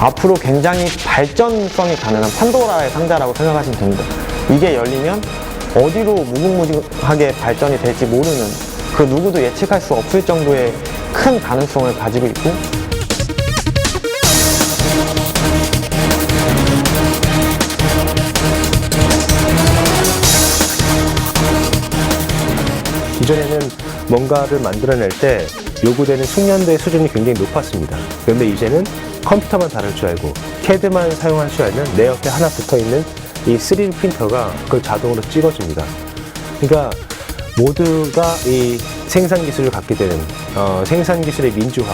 앞으로 굉장히 발전성이 가능한 판도라의 상자라고 생각하시면 됩니다. 이게 열리면 어디로 무궁무진하게 발전이 될지 모르는, 그 누구도 예측할 수 없을 정도의 큰 가능성을 가지고 있고, 이전에는 뭔가를 만들어낼 때 요구되는 숙련도의 수준이 굉장히 높았습니다. 그런데 이제는 컴퓨터만 다룰 줄 알고 CAD만 사용할 줄 알면 내 옆에 하나 붙어있는 이 3D 프린터가 그걸 자동으로 찍어줍니다. 그러니까 모두가 이 생산 기술을 갖게 되는 생산 기술의 민주화.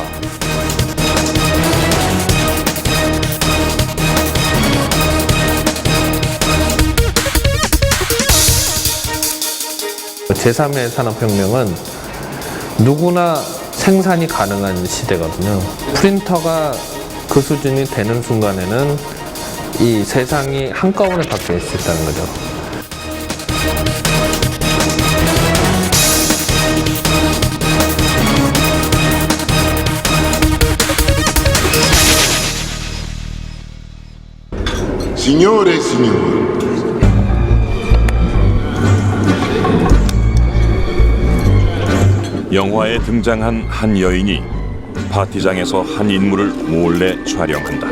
제3의 산업혁명은 누구나 생산이 가능한 시대거든요. 프린터가 그 수준이 되는 순간에는 이 세상이 한꺼번에 바뀔 수 있다는 거죠. Signore e signori, 영화에 등장한 한 여인이 파티장에서 한 인물을 몰래 촬영한다.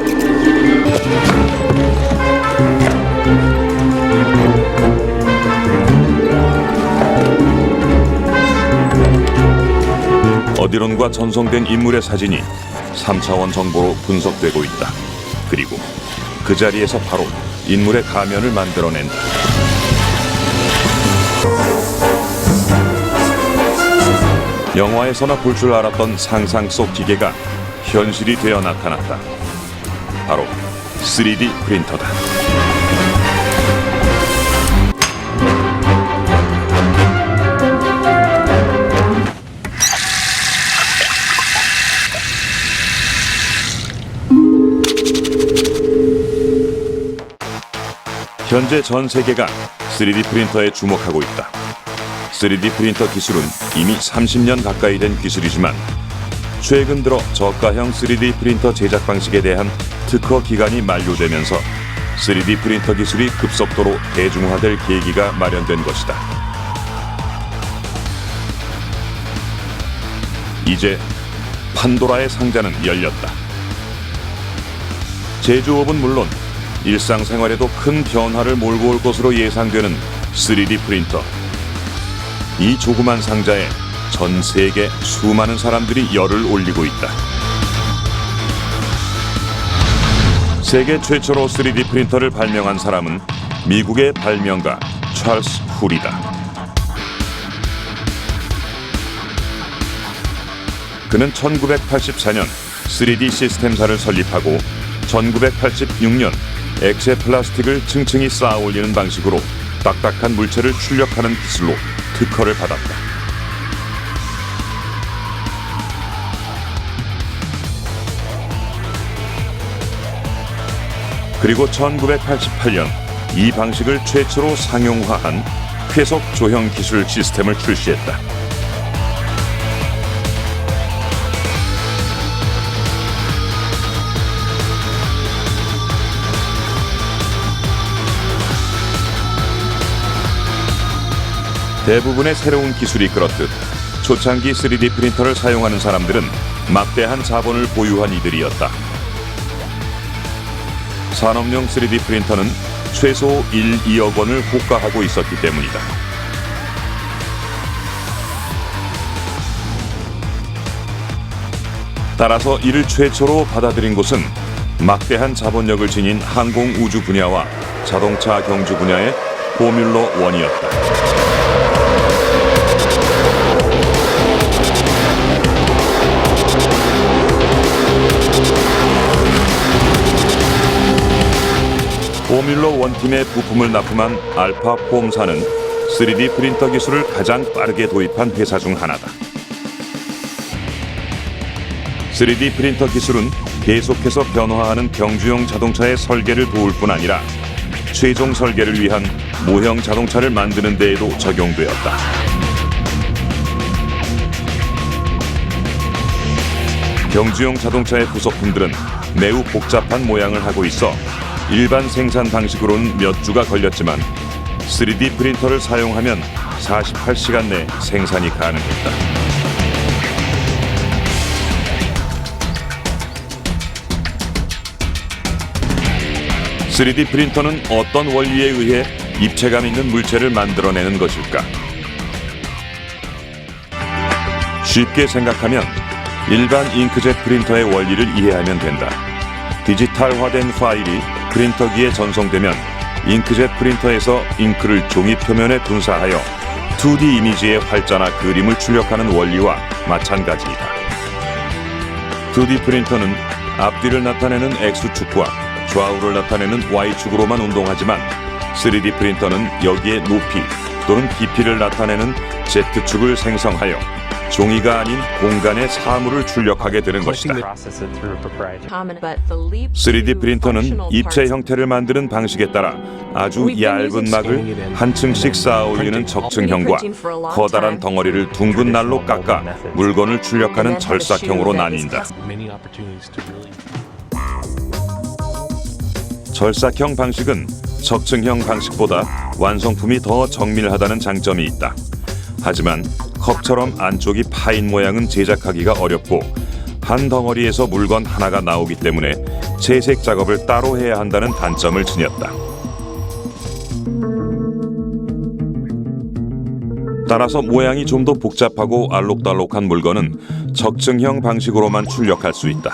어디론가 전송된 인물의 사진이 3차원 정보로 분석되고 있다. 그리고 그 자리에서 바로 인물의 가면을 만들어낸다. 영화에서나 볼 줄 알았던 상상 속 기계가 현실이 되어 나타났다. 바로 3D 프린터다. 현재 전 세계가 3D 프린터에 주목하고 있다. 3D 프린터 기술은 이미 30년 가까이 된 기술이지만 최근 들어 저가형 3D 프린터 제작 방식에 대한 특허 기간이 만료되면서 3D 프린터 기술이 급속도로 대중화될 계기가 마련된 것이다. 이제 판도라의 상자는 열렸다. 제조업은 물론 일상생활에도 큰 변화를 몰고 올 것으로 예상되는 3D 프린터. 이 조그만 상자에 전 세계 수많은 사람들이 열을 올리고 있다. 세계 최초로 3D 프린터를 발명한 사람은 미국의 발명가 찰스 훌이다. 그는 1984년 3D 시스템사를 설립하고 1986년 액체 플라스틱을 층층이 쌓아 올리는 방식으로 딱딱한 물체를 출력하는 기술로 특허를 받았다. 그리고 1988년 이 방식을 최초로 상용화한 회속 조형 기술 시스템을 출시했다. 대부분의 새로운 기술이 그렇듯 초창기 3D 프린터를 사용하는 사람들은 막대한 자본을 보유한 이들이었다. 산업용 3D 프린터는 최소 1, 2억 원을 호가하고 있었기 때문이다. 따라서 이를 최초로 받아들인 곳은 막대한 자본력을 지닌 항공우주 분야와 자동차 경주 분야의 포뮬러 1이었다. 포뮬러 1 팀의 부품을 납품한 알파폼사는 3D 프린터 기술을 가장 빠르게 도입한 회사 중 하나다. 3D 프린터 기술은 계속해서 변화하는 경주용 자동차의 설계를 도울 뿐 아니라 최종 설계를 위한 모형 자동차를 만드는 데에도 적용되었다. 경주용 자동차의 부속품들은 매우 복잡한 모양을 하고 있어 일반 생산 방식으로는 몇 주가 걸렸지만 3D 프린터를 사용하면 48시간 내 생산이 가능했다. (3D) 프린터는 어떤 원리에 의해 입체감 있는 물체를 만들어내는 것일까? 쉽게 생각하면 일반 잉크젯 프린터의 원리를 이해하면 된다. 디지털화된 파일이 프린터기에 전송되면 잉크젯 프린터에서 잉크를 종이 표면에 분사하여 2D 이미지의 활자나 그림을 출력하는 원리와 마찬가지이다. 2D 프린터는 앞뒤를 나타내는 X축과 좌우를 나타내는 Y축으로만 운동하지만 3D 프린터는 여기에 높이 또는 깊이를 나타내는 Z축을 생성하여 종이가 아닌 공간의 사물을 출력하게 되는 것이다. 3D 프린터는 입체 형태를 만드는 방식에 따라 아주 얇은 막을 한 층씩 쌓아 올리는 적층형과 커다란 덩어리를 둥근 날로 깎아 물건을 출력하는 절삭형으로 나뉜다. 절삭형 방식은 적층형 방식보다 완성품이 더 정밀하다는 장점이 있다. 하지만 컵처럼 안쪽이 파인 모양은 제작하기가 어렵고 한 덩어리에서 물건 하나가 나오기 때문에 채색 작업을 따로 해야 한다는 단점을 지녔다. 따라서 모양이 좀 더 복잡하고 알록달록한 물건은 적층형 방식으로만 출력할 수 있다.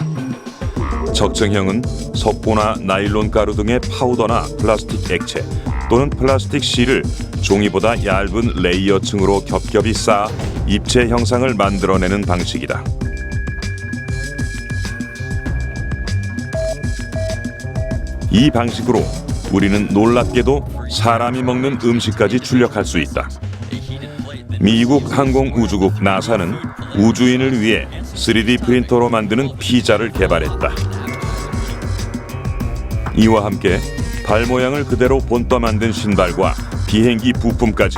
적층형은 석고나 나일론 가루 등의 파우더나 플라스틱 액체 또는 플라스틱 실을 종이보다 얇은 레이어층으로 겹겹이 쌓아 입체 형상을 만들어내는 방식이다. 이 방식으로 우리는 놀랍게도 사람이 먹는 음식까지 출력할 수 있다. 미국 항공우주국 나사는 우주인을 위해 3D 프린터로 만드는 피자를 개발했다. 이와 함께 발 모양을 그대로 본떠 만든 신발과 비행기 부품까지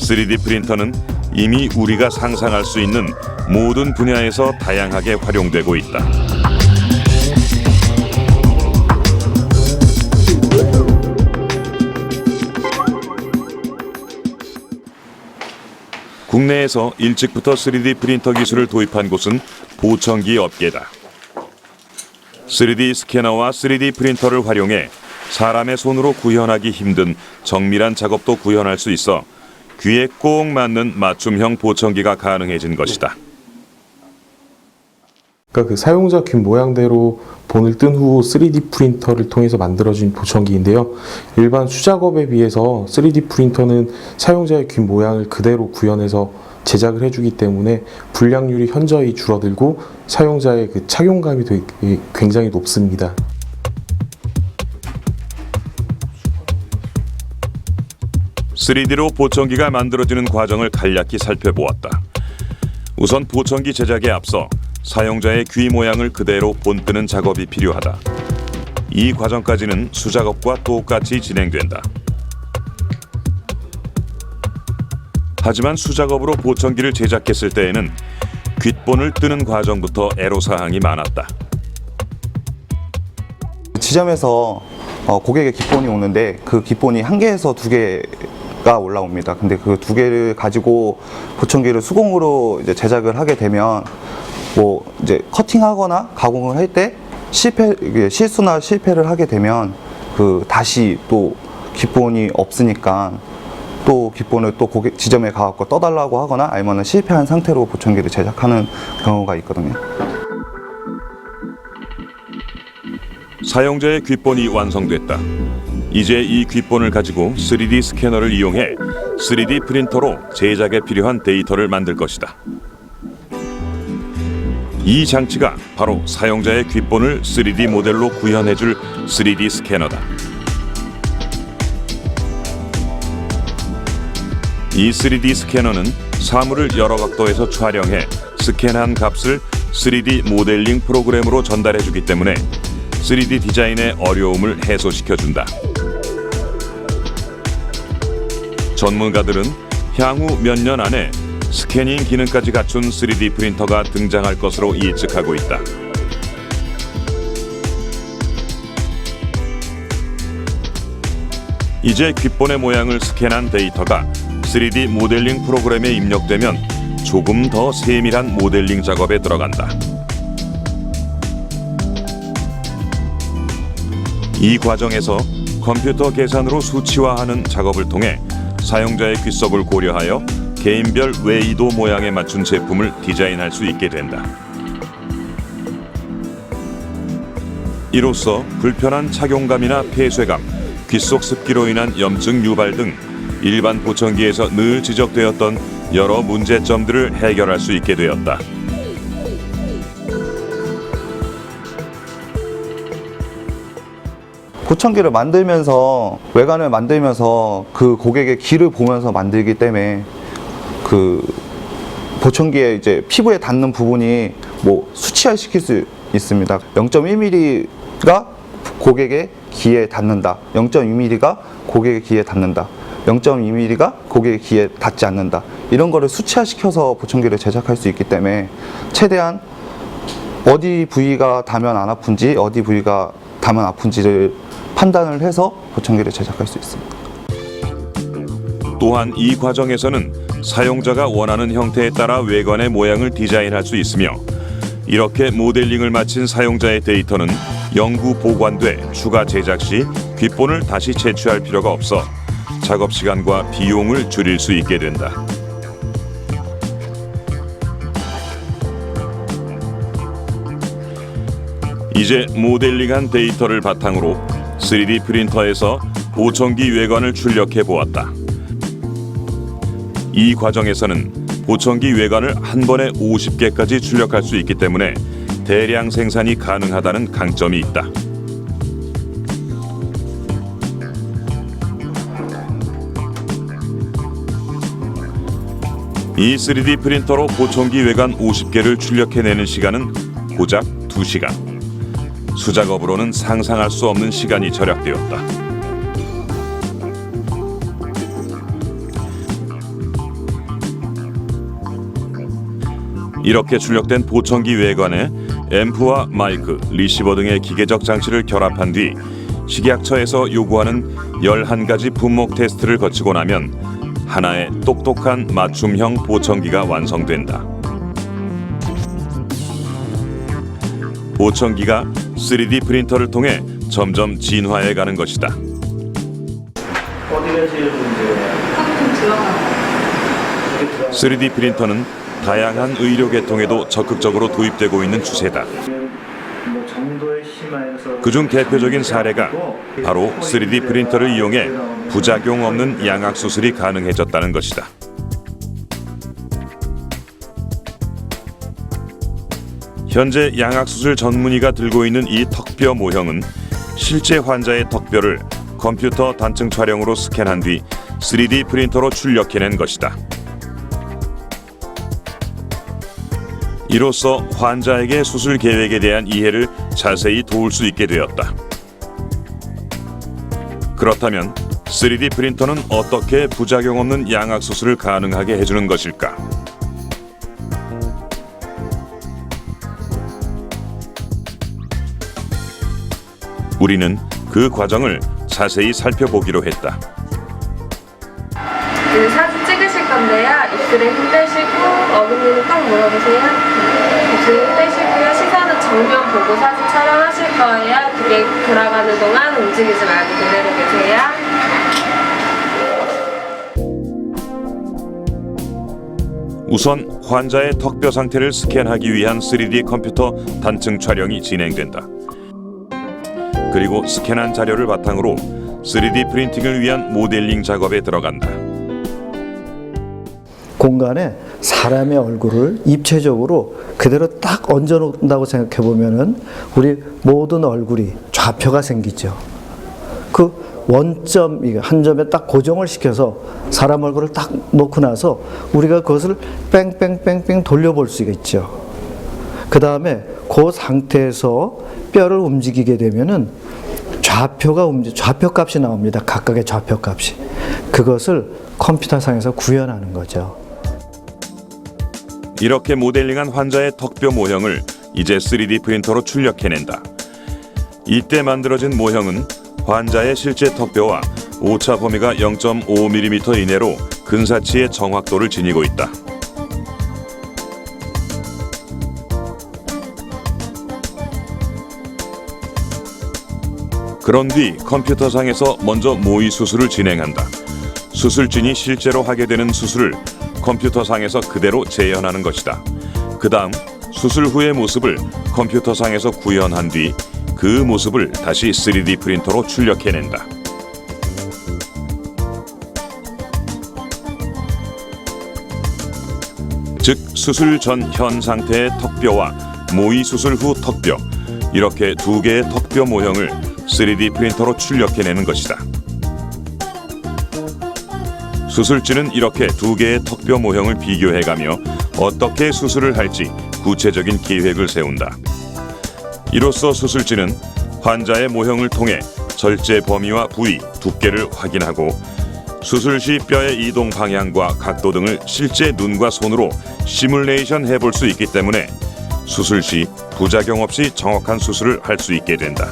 3D 프린터는 이미 우리가 상상할 수 있는 모든 분야에서 다양하게 활용되고 있다. 국내에서 일찍부터 3D 프린터 기술을 도입한 곳은 보청기 업계다. 3D 스캐너와 3D 프린터를 활용해 사람의 손으로 구현하기 힘든 정밀한 작업도 구현할 수 있어 귀에 꼭 맞는 맞춤형 보청기가 가능해진 것이다. 그러니까 그 사용자 귀 모양대로 본을 뜬 후 3D 프린터를 통해서 만들어진 보청기인데요. 일반 수작업에 비해서 3D 프린터는 사용자의 귀 모양을 그대로 구현해서 제작을 해주기 때문에 불량률이 현저히 줄어들고 사용자의 그 착용감이 되게 굉장히 높습니다. (3D로) 보청기가 만들어지는 과정을 간략히 살펴보았다. 우선 보청기 제작에 앞서 사용자의 귀 모양을 그대로 본뜨는 작업이 필요하다. 이 과정까지는 수작업과 똑같이 진행된다. 하지만 수작업으로 보청기를 제작했을 때에는 귓본을 뜨는 과정부터 애로사항이 많았다. 지점에서 고객의 귓본이 오는데 그 귓본이 1개에서 2개가 올라옵니다. 근데 그 2개를 가지고 보청기를 수공으로 이제 제작을 하게 되면 뭐 이제 커팅하거나 가공을 할 때 실수나 실패를 하게 되면 그 다시 또 귓본이 없으니까 또 귓본을 또 고객 지점에 가갖고 떠달라고 하거나 아니면 실패한 상태로 보청기를 제작하는 경우가 있거든요. 사용자의 귓본이 완성됐다. 이제 이 귓본을 가지고 3D 스캐너를 이용해 3D 프린터로 제작에 필요한 데이터를 만들 것이다. 이 장치가 바로 사용자의 귓본을 3D 모델로 구현해줄 3D 스캐너다. 이 3D 스캐너는 사물을 여러 각도에서 촬영해 스캔한 값을 3D 모델링 프로그램으로 전달해주기 때문에 3D 디자인의 어려움을 해소시켜준다. 전문가들은 향후 몇 년 안에 스캐닝 기능까지 갖춘 3D 프린터가 등장할 것으로 예측하고 있다. 이제 귓본의 모양을 스캔한 데이터가 3D 모델링 프로그램에 입력되면 조금 더 세밀한 모델링 작업에 들어간다. 이 과정에서 컴퓨터 계산으로 수치화하는 작업을 통해 사용자의 귓속을 고려하여 개인별 외이도 모양에 맞춘 제품을 디자인할 수 있게 된다. 이로써 불편한 착용감이나 폐쇄감, 귓속 습기로 인한 염증 유발 등 일반 보청기에서 늘 지적되었던 여러 문제점들을 해결할 수 있게 되었다. 보청기를 만들면서 외관을 만들면서 그 고객의 귀를 보면서 만들기 때문에 그 보청기에 이제 피부에 닿는 부분이 뭐 수치화시킬 수 있습니다. 0.1mm가 고객의 귀에 닿는다. 0.2mm가 고객의 귀에 닿는다. 0.2mm가 고객의 귀에 닿지 않는다. 이런 거를 수치화시켜서 보청기를 제작할 수 있기 때문에 최대한 어디 부위가 닿으면 안 아픈지 어디 부위가 닿으면 아픈지를 판단을 해서 보청기를 제작할 수 있습니다. 또한 이 과정에서는 사용자가 원하는 형태에 따라 외관의 모양을 디자인할 수 있으며 이렇게 모델링을 마친 사용자의 데이터는 영구 보관돼 추가 제작 시 귓본을 다시 채취할 필요가 없어 작업 시간과 비용을 줄일 수 있게 된다. 이제 모델링한 데이터를 바탕으로 3D 프린터에서 보청기 외관을 출력해 보았다. 이 과정에서는 보청기 외관을 한 번에 50개까지 출력할 수 있기 때문에 대량 생산이 가능하다는 강점이 있다. 이 3D 프린터로 보청기 외관 50개를 출력해내는 시간은 고작 2시간. 수작업으로는 상상할 수 없는 시간이 절약되었다. 이렇게 출력된 보청기 외관에 앰프와 마이크, 리시버 등의 기계적 장치를 결합한 뒤 식약처에서 요구하는 11가지 분목 테스트를 거치고 나면 하나의 똑똑한 맞춤형 보청기가 완성된다. 보청기가 3D 프린터를 통해 점점 진화해 가는 것이다. 어디가 제일 문제예요? 3D 프린터는 다양한 의료 계통에도 적극적으로 도입되고 있는 추세다. 그중 대표적인 사례가 바로 3D 프린터를 이용해 부작용 없는 양악 수술이 가능해졌다는 것이다. 현재 양악 수술 전문의가 들고 있는 이 턱뼈 모형은 실제 환자의 턱뼈를 컴퓨터 단층 촬영으로 스캔한 뒤 3D 프린터로 출력해낸 것이다. 이로써 환자에게 수술 계획에 대한 이해를 자세히 도울 수 있게 되었다. 그렇다면 3D 프린터는 어떻게 부작용 없는 양악 수술을 가능하게 해주는 것일까? 우리는 그 과정을 자세히 살펴보기로 했다. 그 사진 찍으실 건데요. 입술에 힘 빼시고 어금니는 딱 물어보세요. 입술에 힘 빼시고요. 시선은 정면 보고 사진 촬영하실 거예요. 그게 돌아가는 동안 움직이지 말고 그대로 계세요. 우선 환자의 턱뼈 상태를 스캔하기 위한 3D 컴퓨터 단층 촬영이 진행된다. 그리고 스캔한 자료를 바탕으로 3D 프린팅을 위한 모델링 작업에 들어간다. 공간에 사람의 얼굴을 입체적으로 그대로 딱 얹어 놓는다고 생각해 보면은 우리 모든 얼굴이 좌표가 생기죠. 그 원점, 한 점에 딱 고정을 시켜서 사람 얼굴을 딱 놓고 나서 우리가 그것을 뺑뺑뺑뺑 돌려볼 수가 있죠. 그 다음에 그 상태에서 뼈를 움직이게 되면은 좌표 값이 나옵니다. 각각의 좌표 값이. 그것을 컴퓨터상에서 구현하는 거죠. 이렇게 모델링한 환자의 턱뼈 모형을 이제 3D 프린터로 출력해낸다. 이때 만들어진 모형은 환자의 실제 턱뼈와 오차 범위가 0.5mm 이내로 근사치의 정확도를 지니고 있다. 그런 뒤 컴퓨터상에서 먼저 모의 수술을 진행한다. 수술진이 실제로 하게 되는 수술을 컴퓨터상에서 그대로 재현하는 것이다. 그 다음 수술 후의 모습을 컴퓨터상에서 구현한 뒤 그 모습을 다시 3D 프린터로 출력해낸다. 즉 수술 전 현 상태의 턱뼈와 모의 수술 후 턱뼈, 이렇게 두 개의 턱뼈 모형을 3D 프린터로 출력해내는 것이다. 수술진은 이렇게 두 개의 턱뼈 모형을 비교해가며 어떻게 수술을 할지 구체적인 계획을 세운다. 이로써 수술진은 환자의 모형을 통해 절제 범위와 부위, 두께를 확인하고 수술 시 뼈의 이동 방향과 각도 등을 실제 눈과 손으로 시뮬레이션 해볼 수 있기 때문에 수술 시 부작용 없이 정확한 수술을 할 수 있게 된다.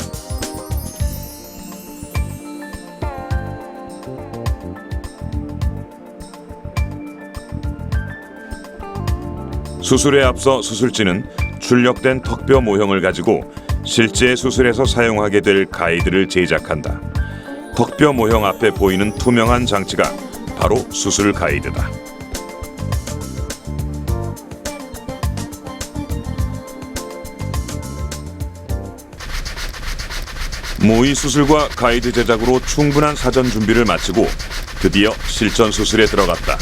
수술에 앞서 수술진은 출력된 턱뼈 모형을 가지고 실제 수술에서 사용하게 될 가이드를 제작한다. 턱뼈 모형 앞에 보이는 투명한 장치가 바로 수술 가이드다. 모의 수술과 가이드 제작으로 충분한 사전 준비를 마치고 드디어 실전 수술에 들어갔다.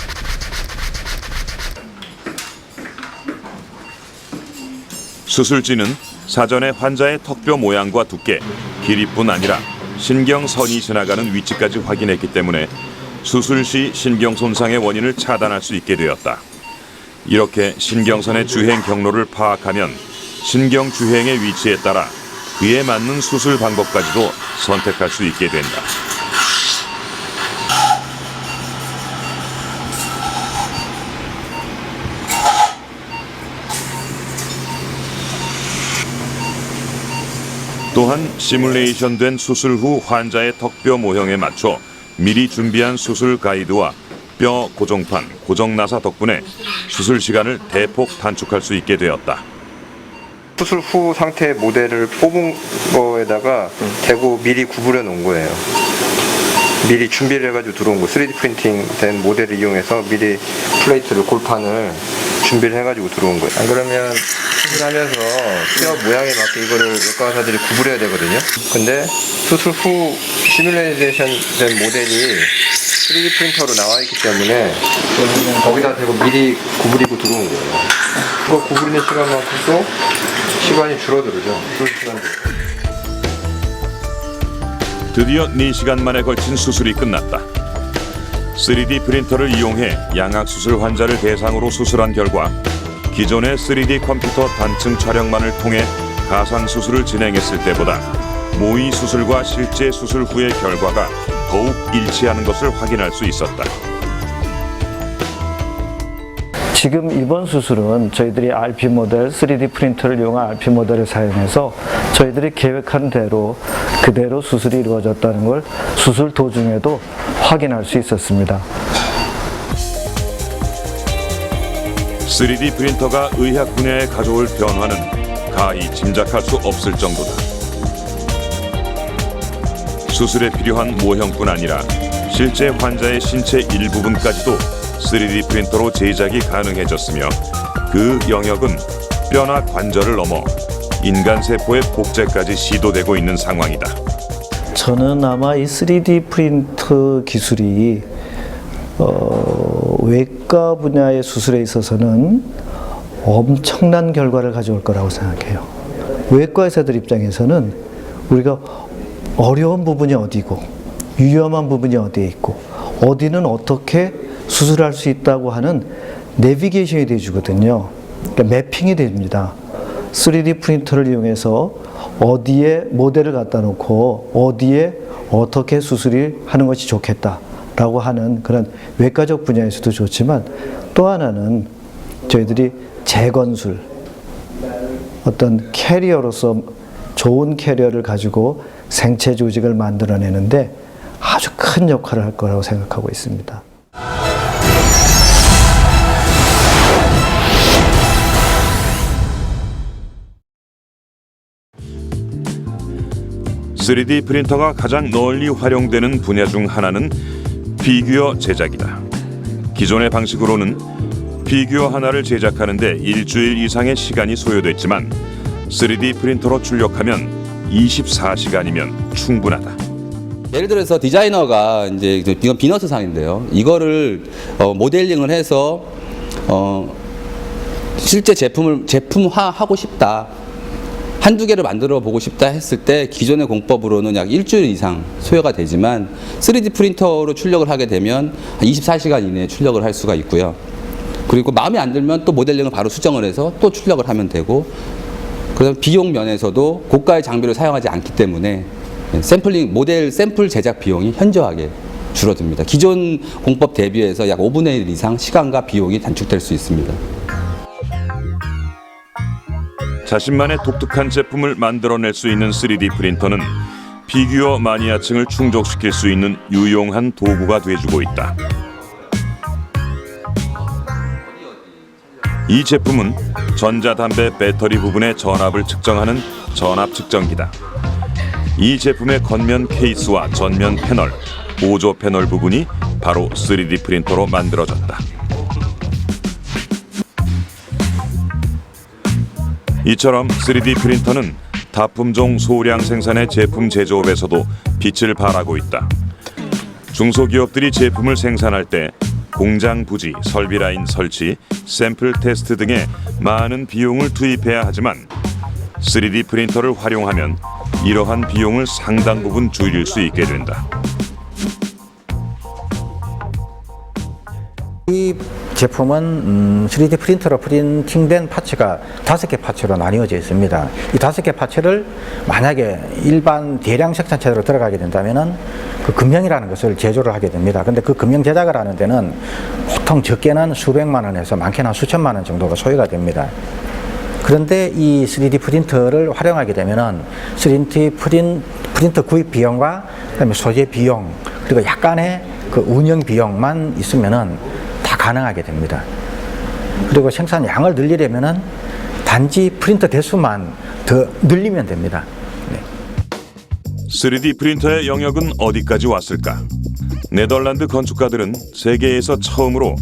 수술진은 사전에 환자의 턱뼈 모양과 두께, 길이뿐 아니라 신경선이 지나가는 위치까지 확인했기 때문에 수술 시 신경 손상의 원인을 차단할 수 있게 되었다. 이렇게 신경선의 주행 경로를 파악하면 신경 주행의 위치에 따라 그에 맞는 수술 방법까지도 선택할 수 있게 된다. 또한 시뮬레이션된 수술 후 환자의 턱뼈 모형에 맞춰 미리 준비한 수술 가이드와 뼈 고정판, 고정나사 덕분에 수술 시간을 대폭 단축할 수 있게 되었다. 수술 후 상태 모델을 뽑은 거에다가 대고 미리 구부려 놓은 거예요. 미리 준비를 해가지고 들어온 거, 3D 프린팅 된 모델을 이용해서 미리 플레이트를, 골판을 준비를 해가지고 들어온 거예요. 안 그러면 수술하면서 뼈 모양에 맞게 이거를 외과 의사들이 구부려야 되거든요. 근데 수술 후 시뮬레이션 된 모델이 3D 프린터로 나와 있기 때문에 거기다 대고 미리 구부리고 들어온 거예요. 그거 구부리는 시간만큼 또 시간이 줄어들죠. 수술 시간도. 드디어 4시간 만에 걸친 수술이 끝났다. 3D 프린터를 이용해 양악수술 환자를 대상으로 수술한 결과 기존의 3D 컴퓨터 단층 촬영만을 통해 가상수술을 진행했을 때보다 모의 수술과 실제 수술 후의 결과가 더욱 일치하는 것을 확인할 수 있었다. 지금 이번 수술은 저희들이 RP 모델, 3D 프린터를 이용한 RP 모델을 사용해서 저희들이 계획한 대로 그대로 수술이 이루어졌다는 걸 수술 도중에도 확인할 수 있었습니다. 3D 프린터가 의학 분야에 가져올 변화는 가히 짐작할 수 없을 정도다. 수술에 필요한 모형뿐 아니라 실제 환자의 신체 일부분까지도 3D 프린터로 제작이 가능해졌으며 그 영역은 뼈나 관절을 넘어 인간 세포의 복제까지 시도되고 있는 상황이다. 저는 아마 이 3D 프린터 기술이 외과 분야의 수술에 있어서는 엄청난 결과를 가져올 거라고 생각해요. 외과 의사들 입장에서는 우리가 어려운 부분이 어디고 위험한 부분이 어디에 있고 어디는 어떻게 수술할 수 있다고 하는 내비게이션이 되어주거든요. 그러니까 매핑이 됩니다. 3D 프린터를 이용해서 어디에 모델을 갖다 놓고 어디에 어떻게 수술을 하는 것이 좋겠다라고 하는 그런 외과적 분야에서도 좋지만 또 하나는 저희들이 재건술, 어떤 캐리어로서 좋은 캐리어를 가지고 생체 조직을 만들어내는데 아주 큰 역할을 할 거라고 생각하고 있습니다. (3D) 프린터가 가장 널리 활용되는 분야 중 하나는 피규어 제작이다. 기존의 방식으로는 피규어 하나를 제작하는데 일주일 이상의 시간이 소요됐지만 3D 프린터로 출력하면 24시간이면 충분하다. 예를 들어서 디자이너가 이제 이건 비너스상인데요. 이거를 모델링을 해서 실제 제품화하고 싶다. 한두 개를 만들어 보고 싶다 했을 때 기존의 공법으로는 약 일주일 이상 소요가 되지만 3D 프린터로 출력을 하게 되면 24시간 이내에 출력을 할 수가 있고요. 그리고 마음에 안 들면 또 모델링을 바로 수정을 해서 또 출력을 하면 되고, 그다음 비용 면에서도 고가의 장비를 사용하지 않기 때문에 모델 샘플 제작 비용이 현저하게 줄어듭니다. 기존 공법 대비해서 약 5분의 1 이상 시간과 비용이 단축될 수 있습니다. 자신만의 독특한 제품을 만들어낼 수 있는 3D 프린터는 피규어 마니아층을 충족시킬 수 있는 유용한 도구가 돼주고 있다. 이 제품은 전자담배 배터리 부분의 전압을 측정하는 전압 측정기다. 이 제품의 겉면 케이스와 전면 패널, 보조 패널 부분이 바로 3D 프린터로 만들어졌다. 이처럼 3D 프린터는 다품종 소량 생산의 제품 제조업에서도 빛을 발하고 있다. 중소기업들이 제품을 생산할 때 공장 부지, 설비 라인 설치, 샘플 테스트 등의 많은 비용을 투입해야 하지만 3D 프린터를 활용하면 이러한 비용을 상당 부분 줄일 수 있게 된다. 이 제품은 3D 프린터로 프린팅된 파츠가 5개 파츠로 나뉘어져 있습니다. 이 5개 파츠를 만약에 일반 대량 생산 체제로 들어가게 된다면은 그 금형이라는 것을 제조를 하게 됩니다. 근데 그 금형 제작을 하는 데는 보통 적게는 수백만 원에서 많게는 수천만 원 정도가 소요가 됩니다. 그런데 이 3D 프린터를 활용하게 되면은 3D 프린터 구입 비용과 그다음에 소재 비용, 그리고 약간의 그 운영 비용만 있으면은 다 가능하게 됩니다. 그리고 생산 양을 늘리려면은 단지 프린터 대수만 더 늘리면 됩니다. 네. 3D 프린터의 영역은 어디까지 왔을까? 네덜란드 건축가들은 세계에서 처음으로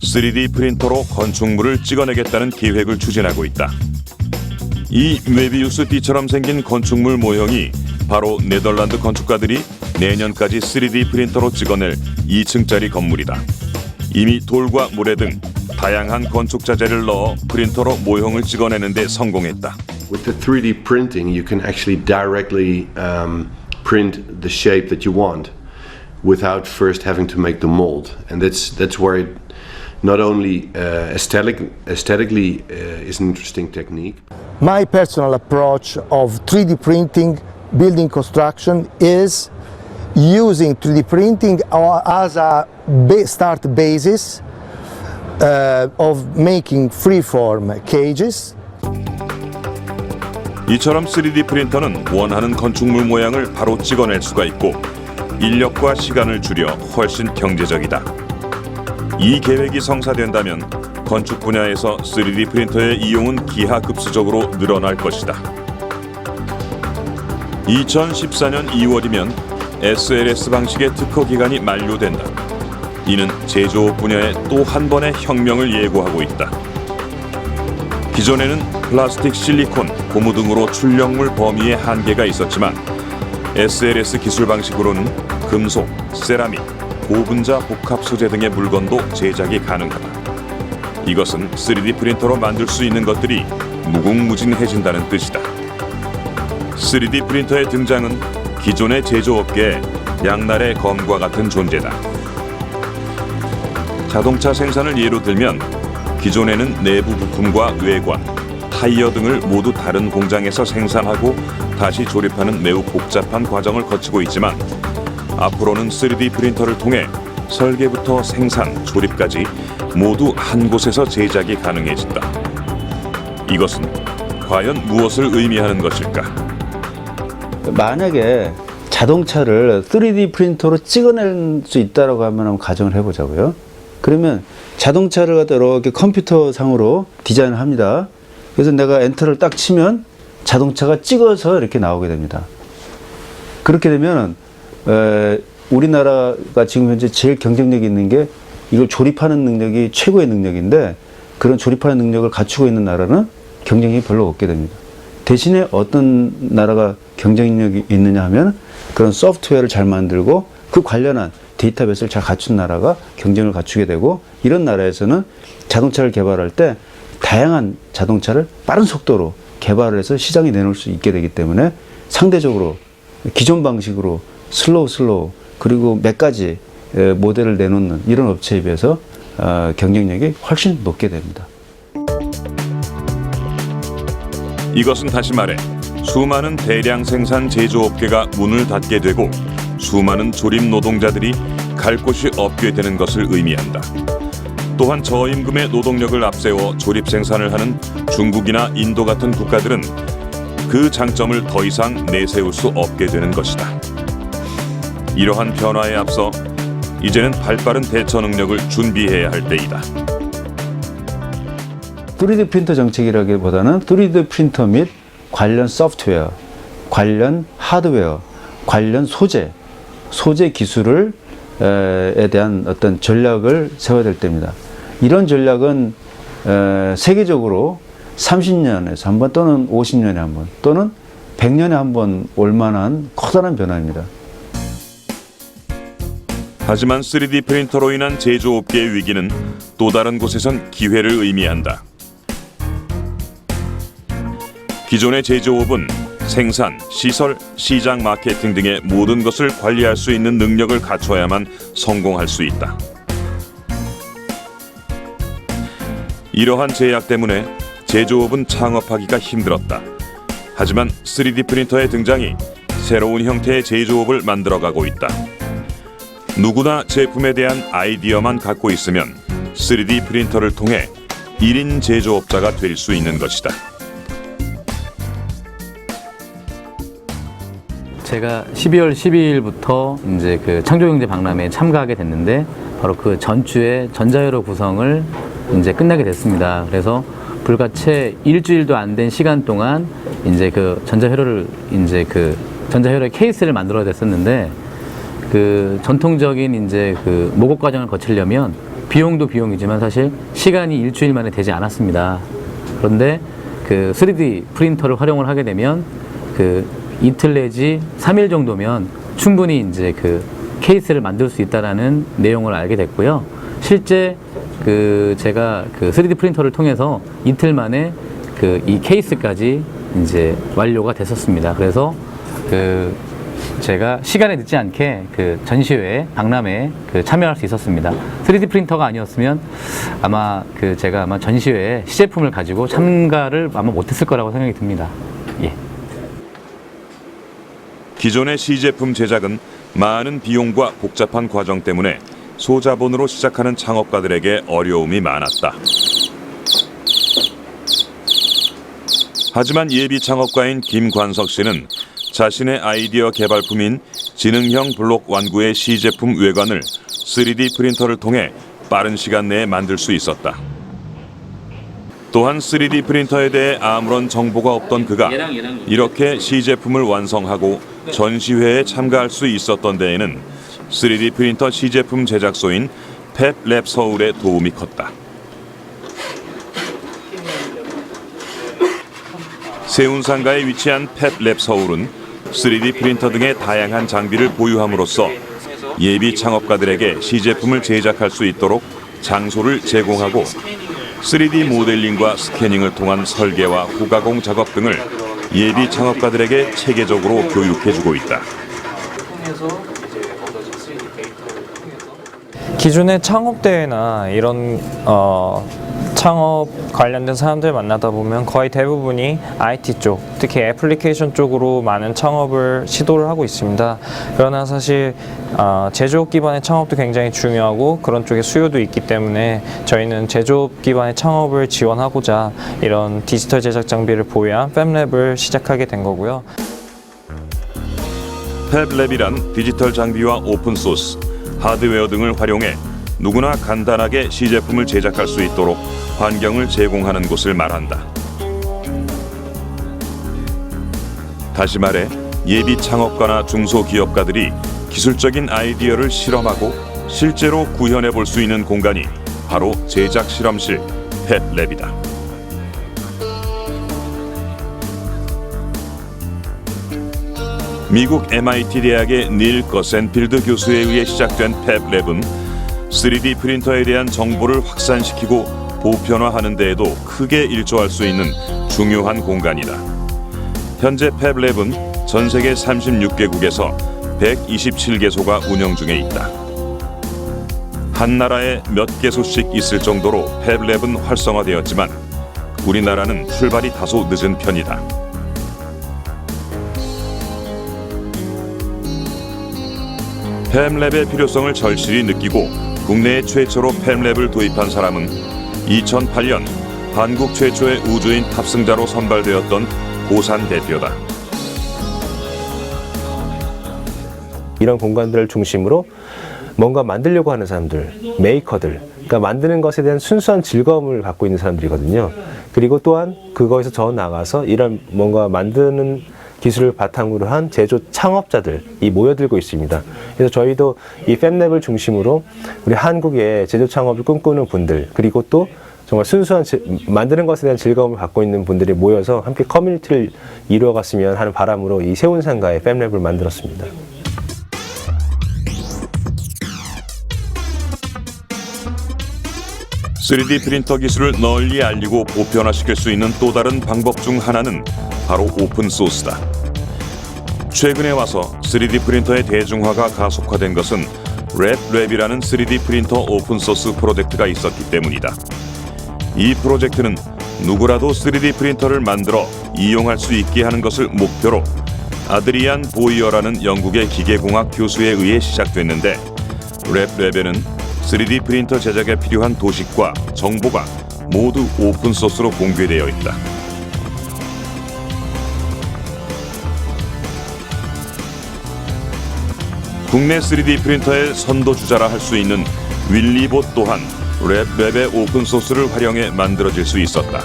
3D 프린터로 건축물을 찍어내겠다는 계획을 추진하고 있다. 이 메비우스 띠처럼 생긴 건축물 모형이 바로 네덜란드 건축가들이 내년까지 3D 프린터로 찍어낼 2층짜리 건물이다. 이미 돌과 모래 등 다양한 건축 자재를 넣어 프린터로 모형을 찍어내는 데 성공했다. With the 3D printing, you can actually directly print the shape that you want without first having to make the mold. And that's where it not only aesthetically is an interesting technique. My personal approach of 3D printing building construction is using 3D printing as a start basis of making freeform cages. 이처럼 3D 프린터는 원하는 건축물 모양을 바로 찍어낼 수가 있고 인력과 시간을 줄여 훨씬 경제적이다. 이 계획이 성사된다면 건축 분야에서 3D 프린터의 이용은 기하급수적으로 늘어날 것이다. 2014년 2월이면 SLS 방식의 특허 기간이 만료된다. 이는 제조업 분야에 또 한 번의 혁명을 예고하고 있다. 기존에는 플라스틱, 실리콘, 고무 등으로 출력물 범위에 한계가 있었지만 SLS 기술 방식으로는 금속, 세라믹, 고분자 복합 소재 등의 물건도 제작이 가능하다. 이것은 3D 프린터로 만들 수 있는 것들이 무궁무진해진다는 뜻이다. 3D 프린터의 등장은 기존의 제조업계의 양날의 검과 같은 존재다. 자동차 생산을 예로 들면 기존에는 내부 부품과 외관, 타이어 등을 모두 다른 공장에서 생산하고 다시 조립하는 매우 복잡한 과정을 거치고 있지만 앞으로는 3D 프린터를 통해 설계부터 생산, 조립까지 모두 한 곳에서 제작이 가능해진다. 이것은 과연 무엇을 의미하는 것일까? 만약에 자동차를 3D 프린터로 찍어낼 수 있다라고 한번 가정을 해보자고요. 그러면 자동차를 갖다 이렇게 컴퓨터 상으로 디자인을 합니다. 그래서 내가 엔터를 딱 치면 자동차가 찍어서 이렇게 나오게 됩니다. 그렇게 되면 우리나라가 지금 현재 제일 경쟁력이 있는 게 이걸 조립하는 능력이 최고의 능력인데, 그런 조립하는 능력을 갖추고 있는 나라는 경쟁력이 별로 없게 됩니다. 대신에 어떤 나라가 경쟁력이 있느냐 하면 그런 소프트웨어를 잘 만들고 그 관련한 데이터베이스를 잘 갖춘 나라가 경쟁을 갖추게 되고, 이런 나라에서는 자동차를 개발할 때 다양한 자동차를 빠른 속도로 개발을 해서 시장에 내놓을 수 있게 되기 때문에 상대적으로 기존 방식으로 슬로우 그리고 몇 가지 모델을 내놓는 이런 업체에 비해서 경쟁력이 훨씬 높게 됩니다. 이것은 다시 말해 수많은 대량 생산 제조업계가 문을 닫게 되고 수많은 조립 노동자들이 갈 곳이 없게 되는 것을 의미한다. 또한 저임금의 노동력을 앞세워 조립 생산을 하는 중국이나 인도 같은 국가들은 그 장점을 더 이상 내세울 수 없게 되는 것이다. 이러한 변화에 앞서 이제는 발빠른 대처 능력을 준비해야 할 때이다. 3D 프린터 정책이라기보다는 3D 프린터 및 관련 소프트웨어, 관련 하드웨어, 관련 소재 기술을 에 대한 어떤 전략을 세워야 될 때입니다. 이런 전략은 세계적으로 30년에서 한 번 또는 50년에 한 번 또는 100년에 한 번 올 만한 커다란 변화입니다. 하지만 3D 프린터로 인한 제조업계의 위기는 또 다른 곳에선 기회를 의미한다. 기존의 제조업은 생산, 시설, 시장 마케팅 등의 모든 것을 관리할 수 있는 능력을 갖춰야만 성공할 수 있다. 이러한 제약 때문에 제조업은 창업하기가 힘들었다. 하지만 3D 프린터의 등장이 새로운 형태의 제조업을 만들어가고 있다. 누구나 제품에 대한 아이디어만 갖고 있으면 3D 프린터를 통해 1인 제조업자가 될 수 있는 것이다. 제가 12월 12일부터 이제 그 창조경제 박람회에 참가하게 됐는데, 바로 그 전주에 전자회로 구성을 이제 끝나게 됐습니다. 그래서 불과 채 일주일도 안 된 시간 동안 이제 그 전자회로의 케이스를 만들어야 됐었는데, 그 전통적인 이제 그 모국 과정을 거치려면 비용도 비용이지만 사실 시간이 일주일 만에 되지 않았습니다. 그런데 그 3D 프린터를 활용을 하게 되면 그 이틀 내지 3일 정도면 충분히 이제 그 케이스를 만들 수 있다라는 내용을 알게 됐고요. 실제 그 제가 그 3D 프린터를 통해서 이틀 만에 그 이 케이스까지 이제 완료가 됐었습니다. 그래서 그 제가 시간에 늦지 않게 그 전시회 박람회에 그 참여할 수 있었습니다. 3D 프린터가 아니었으면 아마 그 제가 아마 전시회에 시제품을 가지고 참가를 아마 못했을 거라고 생각이 듭니다. 예. 기존의 시제품 제작은 많은 비용과 복잡한 과정 때문에 소자본으로 시작하는 창업가들에게 어려움이 많았다. 하지만 예비 창업가인 김관석 씨는 자신의 아이디어 개발품인 지능형 블록 완구의 시제품 외관을 3D 프린터를 통해 빠른 시간 내에 만들 수 있었다. 또한 3D 프린터에 대해 아무런 정보가 없던 그가 이렇게 시제품을 완성하고 전시회에 참가할 수 있었던 데에는 3D 프린터 시제품 제작소인 펩랩 서울의 도움이 컸다. 세운상가에 위치한 펩랩 서울은 3D 프린터 등의 다양한 장비를 보유함으로써 예비 창업가들에게 시제품을 제작할 수 있도록 장소를 제공하고 3D 모델링과 스캐닝을 통한 설계와 후가공 작업 등을 예비 창업가들에게 체계적으로 교육해주고 있다. 기존의 창업대회나 이런 창업 관련된 사람들 만나다 보면 거의 대부분이 IT 쪽, 특히 애플리케이션 쪽으로 많은 창업을 시도를 하고 있습니다. 그러나 사실 제조업 기반의 창업도 굉장히 중요하고 그런 쪽에 수요도 있기 때문에 저희는 제조업 기반의 창업을 지원하고자 이런 디지털 제작 장비를 보유한 팹랩을 시작하게 된 거고요. 팹랩이란 디지털 장비와 오픈소스, 하드웨어 등을 활용해 누구나 간단하게 시제품을 제작할 수 있도록 환경을 제공하는 곳을 말한다. 다시 말해 예비 창업가나 중소기업가들이 기술적인 아이디어를 실험하고 실제로 구현해 볼 수 있는 공간이 바로 제작 실험실 팹랩이다. 미국 MIT 대학의 닐 거센필드 교수에 의해 시작된 팹랩은 3D 프린터에 대한 정보를 확산시키고 보편화하는 데에도 크게 일조할 수 있는 중요한 공간이다. 현재 팹랩은 전 세계 36개국에서 127개소가 운영 중에 있다. 한 나라에 몇 개소씩 있을 정도로 팹랩은 활성화되었지만 우리나라는 출발이 다소 늦은 편이다. 팹랩의 필요성을 절실히 느끼고 국내에 최초로 팹랩을 도입한 사람은 2008년 한국 최초의 우주인 탑승자로 선발되었던 고산 대표다. 이런 공간들을 중심으로 뭔가 만들려고 하는 사람들, 메이커들, 그러니까 만드는 것에 대한 순수한 즐거움을 갖고 있는 사람들이거든요. 그리고 또한 그거에서 더 나아가서 이런 뭔가 만드는 기술을 바탕으로 한 제조 창업자들이 모여들고 있습니다. 그래서 저희도 이 팹랩을 중심으로 우리 한국의 제조 창업을 꿈꾸는 분들, 그리고 또 정말 순수한 만드는 것에 대한 즐거움을 갖고 있는 분들이 모여서 함께 커뮤니티를 이루어갔으면 하는 바람으로 이 세운상가의 팹랩을 만들었습니다. (3D) 프린터 기술을 널리 알리고 보편화시킬 수 있는 또 다른 방법 중 하나는 바로 오픈소스다. 최근에 와서 3D 프린터의 대중화가 가속화된 것은 랩랩이라는 3D 프린터 오픈소스 프로젝트가 있었기 때문이다. 이 프로젝트는 누구라도 3D 프린터를 만들어 이용할 수 있게 하는 것을 목표로 아드리안 보이어라는 영국의 기계공학 교수에 의해 시작됐는데, 랩랩에는 3D 프린터 제작에 필요한 도식과 정보가 모두 오픈소스로 공개되어 있다. 국내 3D 프린터의 선도주자라 할 수 있는 윌리봇 또한 랩랩의 오픈소스를 활용해 만들어질 수 있었다.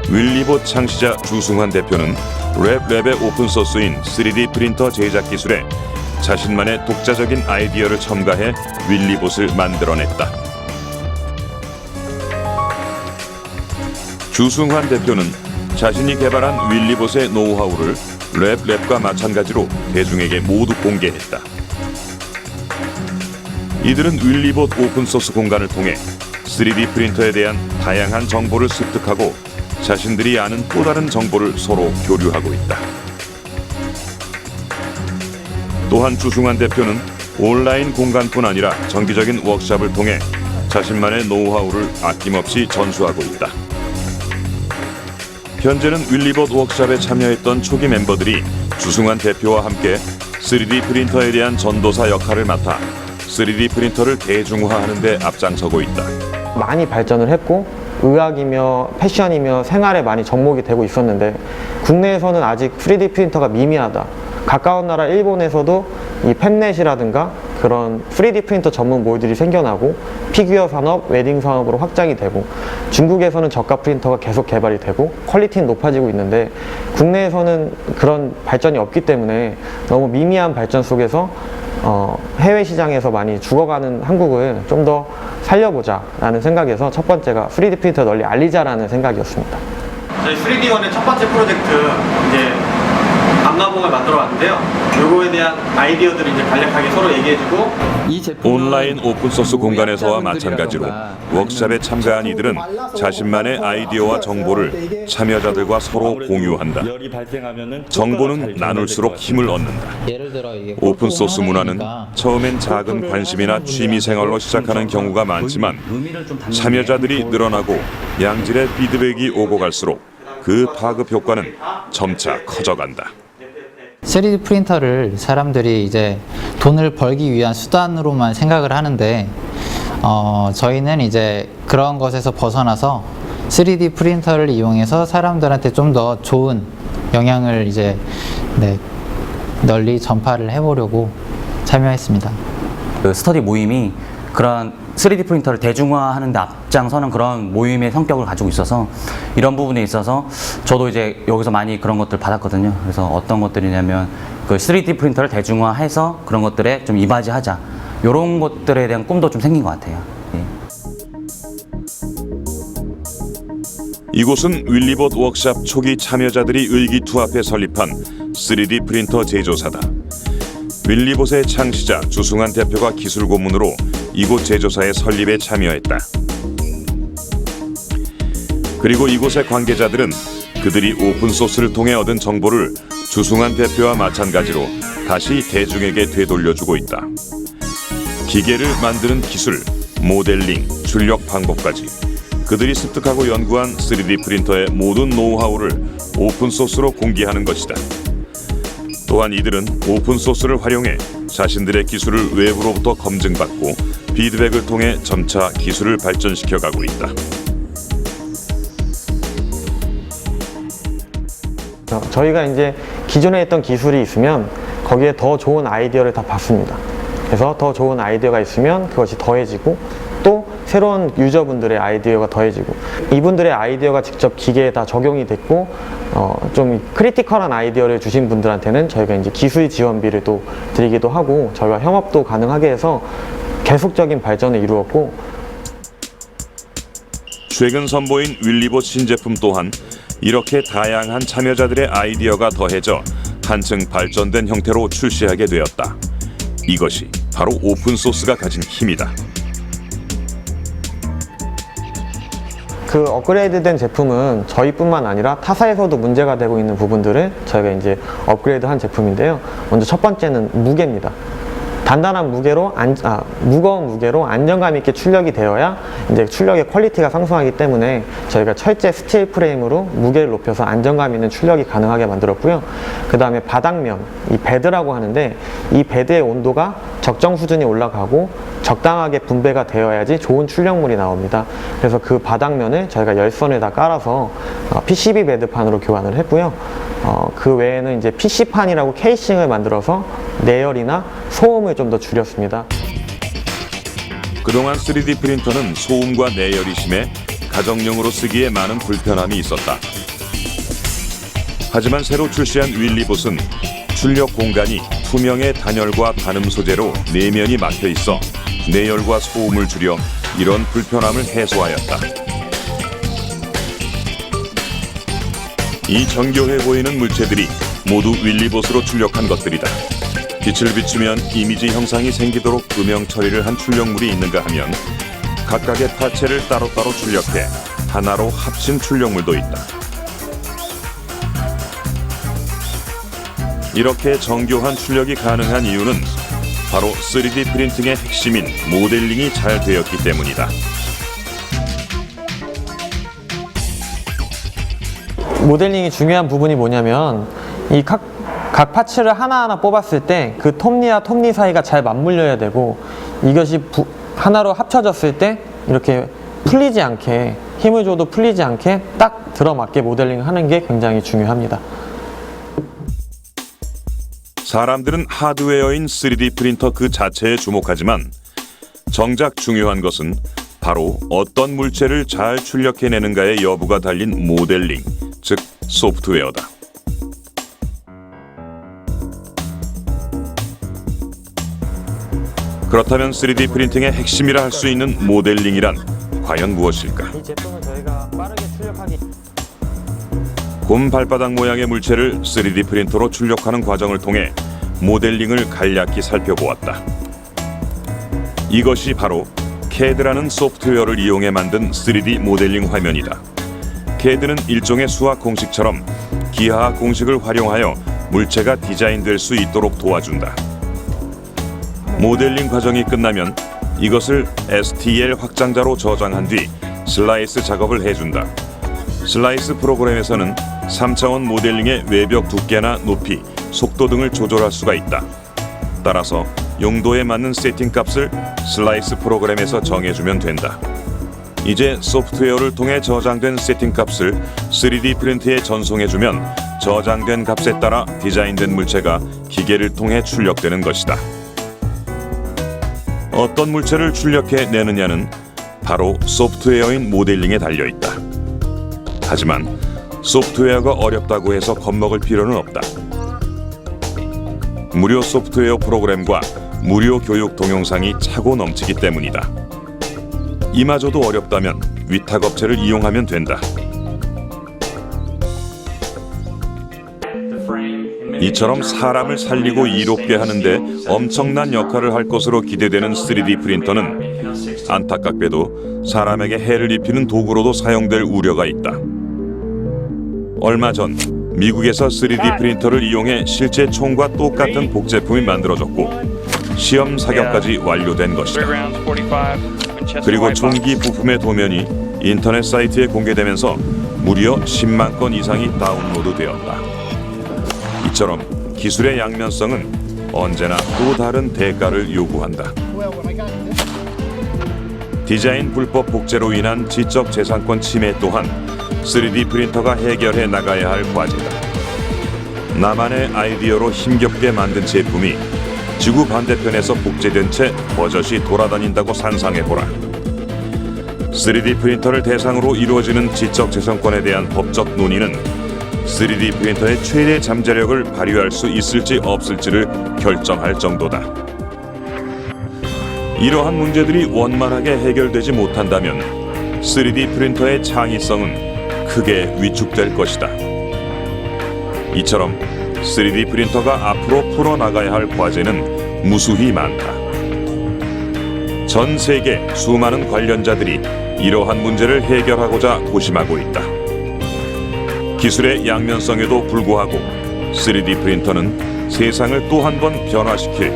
윌리봇 창시자 주승환 대표는 랩랩의 오픈소스인 3D 프린터 제작 기술에 자신만의 독자적인 아이디어를 첨가해 윌리봇을 만들어냈다. 주승환 대표는 자신이 개발한 윌리봇의 노하우를 랩랩과 마찬가지로 대중에게 모두 공개했다. 이들은 윌리봇 오픈소스 공간을 통해 3D 프린터에 대한 다양한 정보를 습득하고 자신들이 아는 또 다른 정보를 서로 교류하고 있다. 또한 주승환 대표는 온라인 공간뿐 아니라 정기적인 워크숍을 통해 자신만의 노하우를 아낌없이 전수하고 있다. 현재는 윌리봇 워크숍에 참여했던 초기 멤버들이 주승환 대표와 함께 3D 프린터에 대한 전도사 역할을 맡아 3D 프린터를 대중화하는 데 앞장서고 있다. 많이 발전을 했고 의학이며 패션이며 생활에 많이 접목이 되고 있었는데 국내에서는 아직 3D 프린터가 미미하다. 가까운 나라 일본에서도 이 팹넷이라든가 그런 3D 프린터 전문 몰들이 생겨나고 피규어 산업, 웨딩 산업으로 확장이 되고 중국에서는 저가 프린터가 계속 개발이 되고 퀄리티는 높아지고 있는데 국내에서는 그런 발전이 없기 때문에 너무 미미한 발전 속에서 해외 시장에서 많이 죽어가는 한국을 좀 더 살려보자 라는 생각에서 첫 번째가 3D 프린터 널리 알리자라는 생각이었습니다. 저희 3D1의 첫 번째 프로젝트 이제 암나봉을 만들어 왔는데요. 요거에 대한 아이디어들을 이제 간략하게 서로 얘기해주고 온라인 오픈소스 공간에서와 마찬가지로 워크숍에 참가한 이들은 자신만의 아이디어와 정보를 참여자들과 서로 공유한다. 정보는 나눌수록 힘을 얻는다. 오픈소스 문화는 처음엔 작은 관심이나 취미생활로 시작하는 경우가 많지만 참여자들이 늘어나고 양질의 피드백이 오고 갈수록 그 파급 효과는 점차 커져간다. 3D 프린터를 사람들이 이제 돈을 벌기 위한 수단으로만 생각을 하는데 저희는 이제 그런 것에서 벗어나서 3D 프린터를 이용해서 사람들한테 좀 더 좋은 영향을 이제 널리 전파를 해보려고 참여했습니다. 그 스터디 모임이 그런 3D 프린터를 대중화하는 데 앞장서는 그런 모임의 성격을 가지고 있어서 이런 부분에 있어서 저도 이제 여기서 많이 그런 것들 받았거든요. 그래서 어떤 것들이냐면 그 3D 프린터를 대중화해서 그런 것들에 좀 이바지하자, 이런 것들에 대한 꿈도 좀 생긴 것 같아요. 예. 이곳은 윌리봇 워크샵 초기 참여자들이 의기투합해 설립한 3D 프린터 제조사다. 윌리봇의 창시자 주승환 대표가 기술 고문으로 이곳 제조사의 설립에 참여했다. 그리고 이곳의 관계자들은 그들이 오픈소스를 통해 얻은 정보를 주승환 대표와 마찬가지로 다시 대중에게 되돌려주고 있다. 기계를 만드는 기술, 모델링, 출력 방법까지 그들이 습득하고 연구한 3D 프린터의 모든 노하우를 오픈소스로 공개하는 것이다. 또한 이들은 오픈소스를 활용해 자신들의 기술을 외부로부터 검증받고 피드백을 통해 점차 기술을 발전시켜가고 있다. 저희가 이제 기존에 했던 기술이 있으면 거기에 더 좋은 아이디어를 다 받습니다. 그래서 더 좋은 아이디어가 있으면 그것이 더해지고 또 새로운 유저분들의 아이디어가 더해지고 이분들의 아이디어가 직접 기계에 다 적용이 됐고 좀 크리티컬한 아이디어를 주신 분들한테는 저희가 이제 기술 지원비를 또 드리기도 하고 저희가 협업도 가능하게 해서 계속적인 발전을 이루었고 최근 선보인 윌리봇 신제품 또한 이렇게 다양한 참여자들의 아이디어가 더해져 한층 발전된 형태로 출시하게 되었다. 이것이 바로 오픈소스가 가진 힘이다. 그 업그레이드된 제품은 저희뿐만 아니라 타사에서도 문제가 되고 있는 부분들을 저희가 이제 업그레이드한 제품인데요. 먼저 첫 번째는 무게입니다. 단단한 무게로 무거운 무게로 안정감 있게 출력이 되어야 이제 출력의 퀄리티가 상승하기 때문에 저희가 철제 스틸 프레임으로 무게를 높여서 안정감 있는 출력이 가능하게 만들었고요. 그 다음에 바닥면, 이 베드라고 하는데 이 베드의 온도가 적정 수준이 올라가고 적당하게 분배가 되어야지 좋은 출력물이 나옵니다. 그래서 그 바닥면을 저희가 열선에다 깔아서 PCB 베드판으로 교환을 했고요. 그 외에는 이제 PC판이라고 케이싱을 만들어서 내열이나 소음을 좀 더 줄였습니다. 그동안 3D 프린터는 소음과 내열이 심해 가정용으로 쓰기에 많은 불편함이 있었다. 하지만 새로 출시한 윌리봇은 출력 공간이 투명의 단열과 반음 소재로 내면이 막혀 있어 내열과 소음을 줄여 이런 불편함을 해소하였다. 이 정교해 보이는 물체들이 모두 윌리봇으로 출력한 것들이다. 빛을 비추면 이미지 형상이 생기도록 음영 처리를 한 출력물이 있는가 하면 각각의 파체를 따로따로 출력해 하나로 합친 출력물도 있다. 이렇게 정교한 출력이 가능한 이유는 바로 3D 프린팅의 핵심인 모델링이 잘 되었기 때문이다. 모델링이 중요한 부분이 뭐냐면 이 각 파츠를 하나하나 뽑았을 때 그 톱니와 톱니 사이가 잘 맞물려야 되고 이것이 하나로 합쳐졌을 때 이렇게 풀리지 않게 힘을 줘도 풀리지 않게 딱 들어맞게 모델링을 하는 게 굉장히 중요합니다. 사람들은 하드웨어인 3D 프린터 그 자체에 주목하지만 정작 중요한 것은 바로 어떤 물체를 잘 출력해내는가의 여부가 달린 모델링, 즉 소프트웨어다. 그렇다면 3D 프린팅의 핵심이라 할 수 있는 모델링이란 과연 무엇일까? 이 제품은 저희가 빠르게 출력하기 곰 발바닥 모양의 물체를 3D 프린터로 출력하는 과정을 통해 모델링을 간략히 살펴보았다. 이것이 바로 CAD라는 소프트웨어를 이용해 만든 3D 모델링 화면이다. CAD는 일종의 수학 공식처럼 기하학 공식을 활용하여 물체가 디자인될 수 있도록 도와준다. 모델링 과정이 끝나면 이것을 STL 확장자로 저장한 뒤 슬라이스 작업을 해준다. 슬라이스 프로그램에서는 3차원 모델링의 외벽 두께나 높이, 속도 등을 조절할 수가 있다. 따라서 용도에 맞는 세팅 값을 슬라이스 프로그램에서 정해주면 된다. 이제 소프트웨어를 통해 저장된 세팅값을 3D 프린트에 전송해주면 저장된 값에 따라 디자인된 물체가 기계를 통해 출력되는 것이다. 어떤 물체를 출력해 내느냐는 바로 소프트웨어인 모델링에 달려있다. 하지만 소프트웨어가 어렵다고 해서 겁먹을 필요는 없다. 무료 소프트웨어 프로그램과 무료 교육 동영상이 차고 넘치기 때문이다. 이마저도 어렵다면 위탁업체를 이용하면 된다. 이처럼 사람을 살리고 이롭게 하는데 엄청난 역할을 할 것으로 기대되는 3D 프린터는 안타깝게도 사람에게 해를 입히는 도구로도 사용될 우려가 있다. 얼마 전 미국에서 3D 프린터를 이용해 실제 총과 똑같은 복제품이 만들어졌고 시험 사격까지 완료된 것이다. 그리고 총기 부품의 도면이 인터넷 사이트에 공개되면서 무려 10만 건 이상이 다운로드되었다. 이처럼 기술의 양면성은 언제나 또 다른 대가를 요구한다. 디자인 불법 복제로 인한 지적재산권 침해 또한 3D 프린터가 해결해 나가야 할 과제다. 나만의 아이디어로 힘겹게 만든 제품이 지구 반대편에서 복제된 채 버젓이 돌아다닌다고 상상해보라. 3D 프린터를 대상으로 이루어지는 지적재산권에 대한 법적 논의는 3D 프린터의 최대 잠재력을 발휘할 수 있을지 없을지를 결정할 정도다. 이러한 문제들이 원만하게 해결되지 못한다면 3D 프린터의 창의성은 크게 위축될 것이다. 이처럼 3D 프린터가 앞으로 풀어나가야 할 과제는 무수히 많다. 전 세계 수많은 관련자들이 이러한 문제를 해결하고자 고심하고 있다. 기술의 양면성에도 불구하고 3D 프린터는 세상을 또 한 번 변화시킬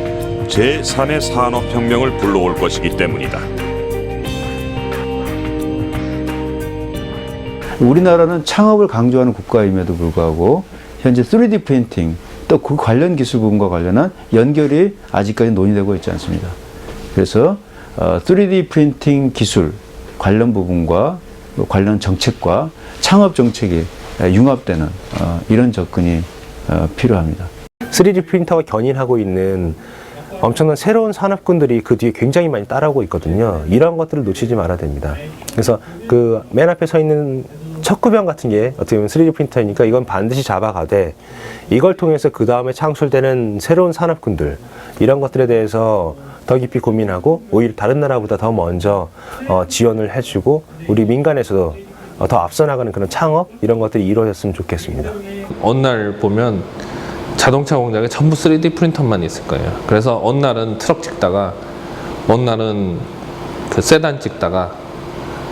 제3의 산업혁명을 불러올 것이기 때문이다. 우리나라는 창업을 강조하는 국가임에도 불구하고 현재 3D 프린팅 또 그 관련 기술 부분과 관련한 연결이 아직까지 논의되고 있지 않습니다. 그래서 3D 프린팅 기술 관련 부분과 관련 정책과 창업 정책이 융합되는 이런 접근이 필요합니다. 3D 프린터가 견인하고 있는 엄청난 새로운 산업군들이 그 뒤에 굉장히 많이 따라오고 있거든요. 이런 것들을 놓치지 말아야 됩니다. 그래서 그 맨 앞에 서 있는 척구병 같은 게 어떻게 보면 3D 프린터니까 이건 반드시 잡아가되 이걸 통해서 그 다음에 창출되는 새로운 산업군들 이런 것들에 대해서 더 깊이 고민하고 오히려 다른 나라보다 더 먼저 지원을 해주고 우리 민간에서도 더 앞서 나가는 그런 창업 이런 것들이 이루어졌으면 좋겠습니다. 어느 날 보면 자동차 공장에 전부 3D 프린터만 있을 거예요. 그래서 어느 날은 트럭 찍다가 어느 날은 그 세단 찍다가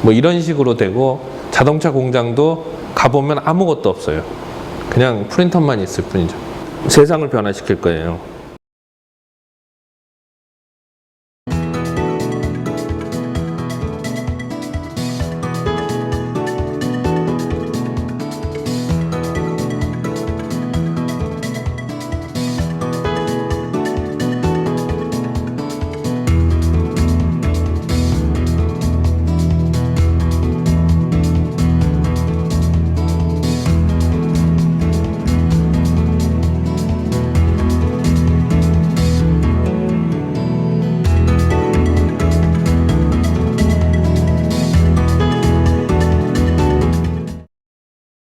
뭐 이런 식으로 되고 자동차 공장도 가보면 아무것도 없어요. 그냥 프린터만 있을 뿐이죠. 세상을 변화시킬 거예요.